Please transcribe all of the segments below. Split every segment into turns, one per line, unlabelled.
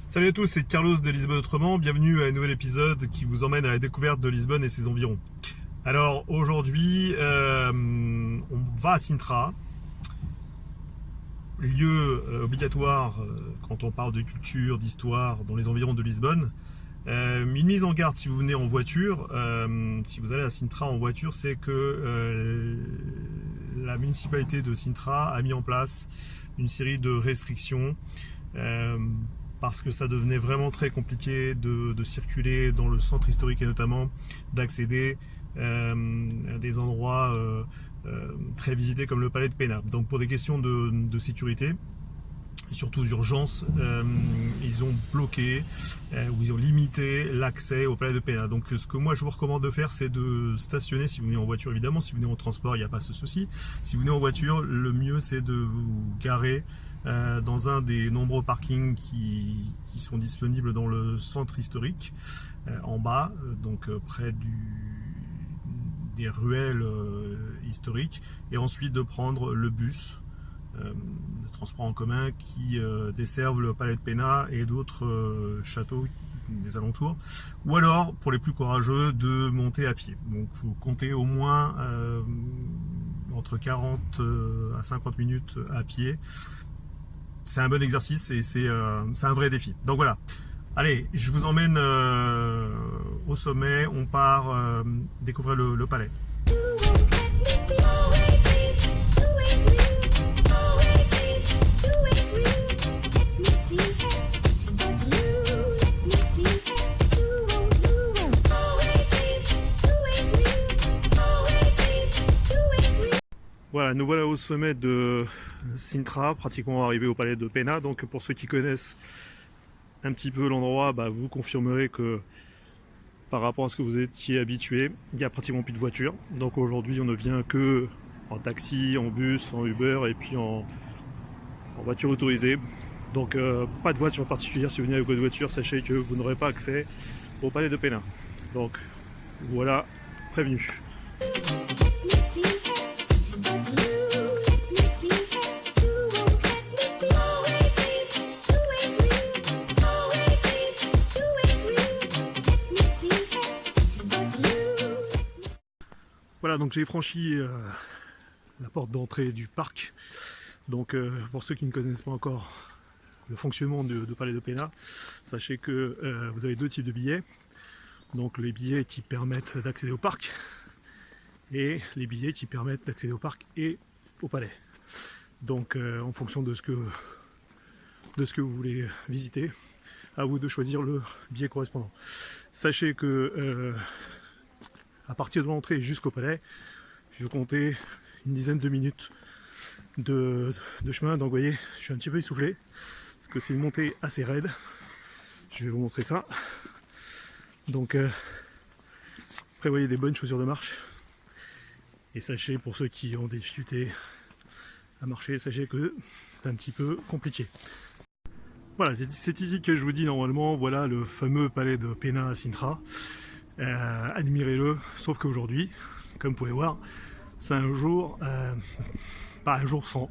Salut à tous, c'est Carlos de Lisbonne Autrement. Bienvenue à un nouvel épisode qui vous emmène à la découverte de Lisbonne et ses environs. Alors aujourd'hui, on va à Sintra, lieu obligatoire quand on parle de culture, d'histoire dans les environs de Lisbonne. Une mise en garde si vous venez en voiture, si vous allez à Sintra en voiture, c'est que la municipalité de Sintra a mis en place une série de restrictions. Parce que ça devenait vraiment très compliqué de circuler dans le centre historique et notamment d'accéder à des endroits très visités comme le palais de Pena. Donc pour des questions de sécurité et surtout d'urgence, ils ont bloqué ou ils ont limité l'accès au palais de Pena. Donc ce que moi je vous recommande de faire, c'est de stationner si vous venez en voiture évidemment. Si vous venez en transport, il n'y a pas ce souci. Si vous venez en voiture, le mieux c'est de vous garer dans un des nombreux parkings qui sont disponibles dans le centre historique, en bas, donc près des ruelles historiques, et ensuite de prendre le bus, de transport en commun qui desservent le palais de Pena et d'autres châteaux des alentours, ou alors pour les plus courageux de monter à pied. Donc il faut compter au moins entre 40 à 50 minutes à pied. C'est un bon exercice et c'est un vrai défi. Donc voilà. Allez, je vous emmène au sommet. On part découvrir le palais. Voilà, nous voilà au sommet de Sintra, pratiquement arrivé au palais de Pena. Donc pour ceux qui connaissent un petit peu l'endroit, vous confirmerez que par rapport à ce que vous étiez habitué, il n'y a pratiquement plus de voitures. Donc aujourd'hui on ne vient que en taxi, en bus, en Uber et puis en voiture autorisée. Donc pas de voiture particulière. Si vous venez avec votre voiture, sachez que vous n'aurez pas accès au palais de Pena. Donc voilà, prévenu. Voilà, donc j'ai franchi la porte d'entrée du parc. Donc pour ceux qui ne connaissent pas encore le fonctionnement de Palais de Pena, sachez que vous avez deux types de billets. Donc les billets qui permettent d'accéder au parc et les billets qui permettent d'accéder au parc et au palais. Donc en fonction de ce que vous voulez visiter, à vous de choisir le billet correspondant. Sachez que à partir de l'entrée jusqu'au palais, je vais compter une dizaine de minutes de chemin. Donc vous voyez, je suis un petit peu essoufflé parce que c'est une montée assez raide. Je vais vous montrer ça. Donc prévoyez des bonnes chaussures de marche. Et sachez, pour ceux qui ont des difficultés à marcher, sachez que c'est un petit peu compliqué. Voilà, c'est ici que je vous dis normalement, voilà le fameux palais de Pena à Sintra. Admirez-le, sauf qu'aujourd'hui, comme vous pouvez voir, c'est un jour, pas un jour sans,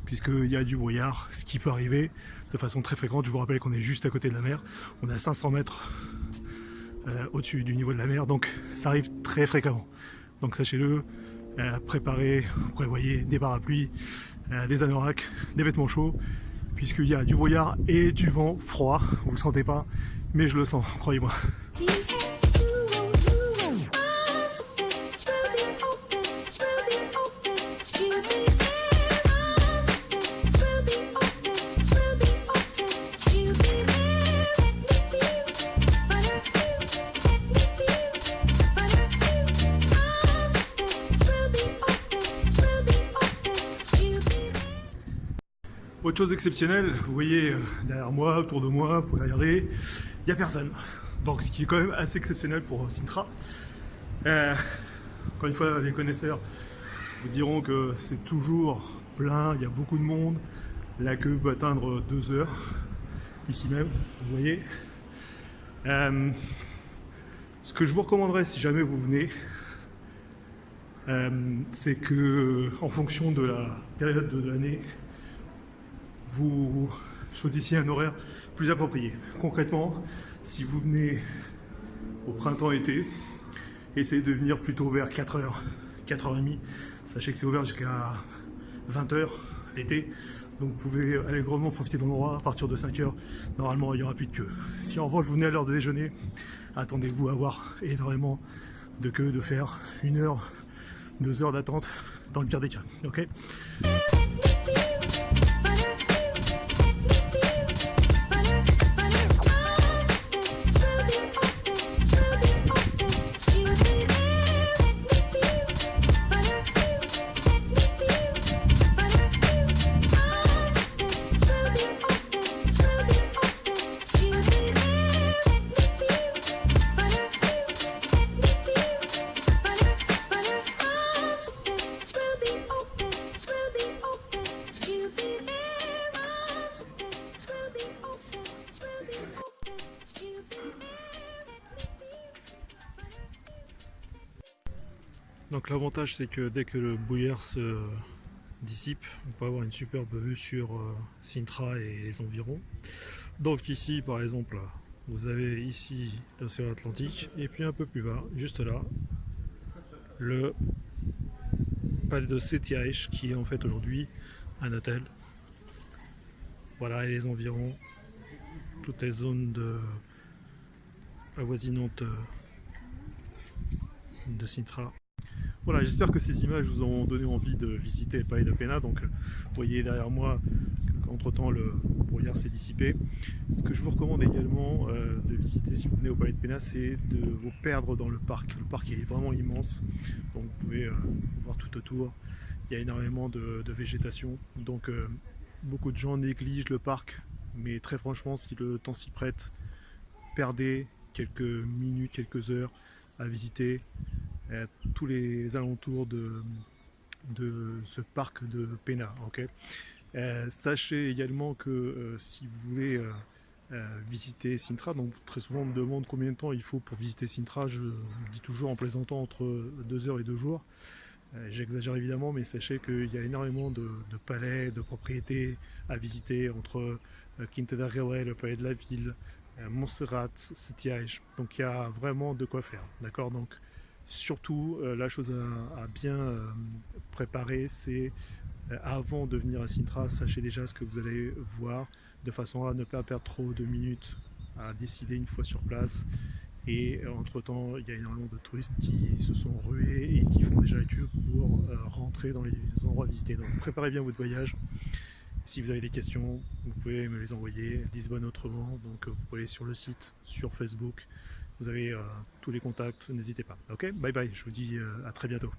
puisqu'il y a du brouillard, ce qui peut arriver de façon très fréquente. Je vous rappelle qu'on est juste à côté de la mer, on est à 500 mètres au-dessus du niveau de la mer, donc ça arrive très fréquemment. Donc sachez-le, prévoyez des parapluies, des anoraks, des vêtements chauds, puisqu'il y a du brouillard et du vent froid. Vous le sentez pas, mais je le sens, croyez-moi. Autre chose exceptionnelle, vous voyez derrière moi, autour de moi, vous pouvez regarder, il n'y a personne. Donc ce qui est quand même assez exceptionnel pour Sintra. Encore une fois, les connaisseurs vous diront que c'est toujours plein, il y a beaucoup de monde. La queue peut atteindre 2 heures, ici même, vous voyez. Ce que je vous recommanderais si jamais vous venez, c'est que en fonction de la période de l'année, vous choisissez un horaire plus approprié. Concrètement, si vous venez au printemps-été, essayez de venir plutôt vers 4h, 4h30. Sachez que c'est ouvert jusqu'à 20h l'été. Donc vous pouvez allègrement profiter de l'endroit à partir de 5h. Normalement, il n'y aura plus de queue. Si en revanche vous venez à l'heure de déjeuner, attendez-vous à avoir énormément de queue, de faire 1h, 2 heures d'attente dans le pire des cas. Ok. Donc l'avantage c'est que dès que le brouillard se dissipe, on peut avoir une superbe vue sur Sintra et les environs. Donc ici par exemple, vous avez ici l'océan Atlantique et puis un peu plus bas, juste là, le palais de Setiaïch qui est en fait aujourd'hui un hôtel. Voilà, et les environs, toutes les zones avoisinantes de Sintra. Voilà, j'espère que ces images vous ont donné envie de visiter le palais de Pena. Donc, vous voyez derrière moi qu'entre temps le brouillard s'est dissipé. Ce que je vous recommande également de visiter si vous venez au palais de Pena, c'est de vous perdre dans le parc. Le parc est vraiment immense, donc vous pouvez voir tout autour. Il y a énormément de végétation, donc beaucoup de gens négligent le parc, mais très franchement, si le temps s'y prête, perdez quelques minutes, quelques heures à visiter tous les alentours de ce parc de Pena. Okay. Sachez également que si vous voulez visiter Sintra, donc très souvent on me demande combien de temps il faut pour visiter Sintra, je dis toujours en plaisantant entre 2 heures et 2 jours. J'exagère évidemment, mais sachez qu'il y a énormément de palais, de propriétés à visiter entre Quinta da Rele, le palais de la ville, Montserrat, Setiaïch. Donc il y a vraiment de quoi faire. D'accord. Donc surtout, la chose à bien préparer, c'est avant de venir à Sintra, sachez déjà ce que vous allez voir, de façon à ne pas perdre trop de minutes à décider une fois sur place. Et entre-temps, il y a énormément de touristes qui se sont rués et qui font déjà la queue pour rentrer dans les endroits visités. Donc préparez bien votre voyage. Si vous avez des questions, vous pouvez me les envoyer. Lisbonne autrement, donc vous pouvez aller sur le site, sur Facebook. Vous avez tous les contacts, n'hésitez pas. Ok, bye bye, je vous dis à très bientôt.